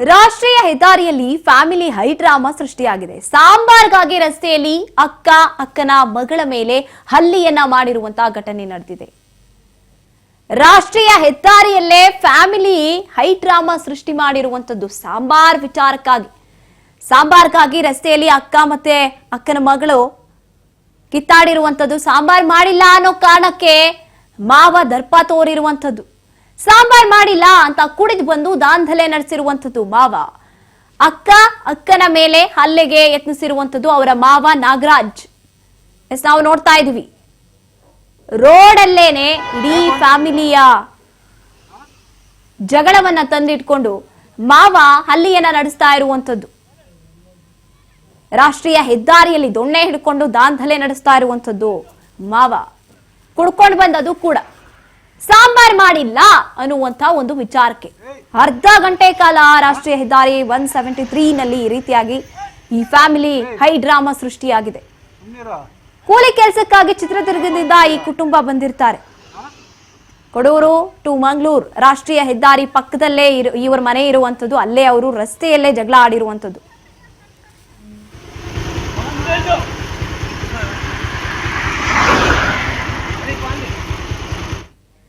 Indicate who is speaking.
Speaker 1: ರಾಷ್ಟ್ರೀಯ ಹೆದ್ದಾರಿಯಲ್ಲಿ family high drama ಸೃಷ್ಟಿಯಾಗಿದೆ. ಸಾಂಬಾರ್ಗಾಗಿ ರಸ್ತೆಯಲ್ಲಿ ಅಕ್ಕನ ಮಗಳ ಮೇಲೆ ಹಲ್ಲೆಯನ್ನ ಮಾಡಿರುವಂತಹ ಘಟನೆ ನಡೆದಿದೆ. ರಾಷ್ಟ್ರೀಯ ಹೆದ್ದಾರಿಯಲ್ಲೇ ಫ್ಯಾಮಿಲಿ ಹೈ ಡ್ರಾಮಾ ಸೃಷ್ಟಿ ಮಾಡಿರುವಂತದ್ದು ಸಾಂಬಾರ್ಗಾಗಿ ರಸ್ತೆಯಲ್ಲಿ ಅಕ್ಕ ಮತ್ತೆ ಅಕ್ಕನ ಮಗಳು ಕಿತ್ತಾಡಿರುವಂತದ್ದು. ಸಾಂಬಾರ್ ಮಾಡಿಲ್ಲ ಅನ್ನೋ ಕಾರಣಕ್ಕೆ ಮಾವ ದರ್ಪ ತೋರಿರುವಂತದ್ದು. ಸಾಂಬಾರ್ ಮಾಡಿಲ್ಲ ಅಂತ ಕುಡಿದು ಬಂದು ದಾಂಧಲೆ ನಡೆಸಿರುವಂತದ್ದು ಮಾವ. ಅಕ್ಕನ ಮೇಲೆ ಹಲ್ಲೆಗೆ ಯತ್ನಿಸಿರುವಂತದ್ದು ಅವರ ಮಾವ ನಾಗರಾಜ್. ನಾವು ನೋಡ್ತಾ ಇದೀವಿ ರೋಡಲ್ಲೇನೆ ಇಡೀ ಫ್ಯಾಮಿಲಿಯ ಜಗಳವನ್ನ ತಂದಿಟ್ಕೊಂಡು ಮಾವ ಹಲ್ಲೆಯನ್ನ ನಡೆಸ್ತಾ ಇರುವಂತದ್ದು. ರಾಷ್ಟ್ರೀಯ ಹೆದ್ದಾರಿಯಲ್ಲಿ ದೊಣ್ಣೆ ಹಿಡ್ಕೊಂಡು ದಾಂಧಲೆ ನಡೆಸ್ತಾ ಇರುವಂತದ್ದು ಮಾವ. ಕುಡ್ಕೊಂಡು ಬಂದದು ಕೂಡ ಸಾಂಬಾರ್ ಮಾಡಿಲ್ಲ ಅನ್ನುವಂತ ಒಂದು ವಿಚಾರಕ್ಕೆ ಅರ್ಧ ಗಂಟೆ ಕಾಲ ರಾಷ್ಟ್ರೀಯ ಹೆದ್ದಾರಿ 173 ನಲ್ಲಿ ಈ ರೀತಿಯಾಗಿ ಈ ಫ್ಯಾಮಿಲಿ ಹೈ ಡ್ರಾಮಾ ಸೃಷ್ಟಿಯಾಗಿದೆ. ಕೂಲಿ ಕೆಲಸಕ್ಕಾಗಿ ಚಿತ್ರದುರ್ಗದಿಂದ ಈ ಕುಟುಂಬ ಬಂದಿರ್ತಾರೆ. ಕೊಡೂರು ಟು ಮಂಗಳೂರು ರಾಷ್ಟ್ರೀಯ ಹೆದ್ದಾರಿ ಪಕ್ಕದಲ್ಲೇ ಇವರ ಮನೆ ಇರುವಂತದ್ದು. ಅಲ್ಲೇ ಅವರು ರಸ್ತೆಯಲ್ಲೇ ಜಗಳ ಆಡಿರುವಂತದ್ದು.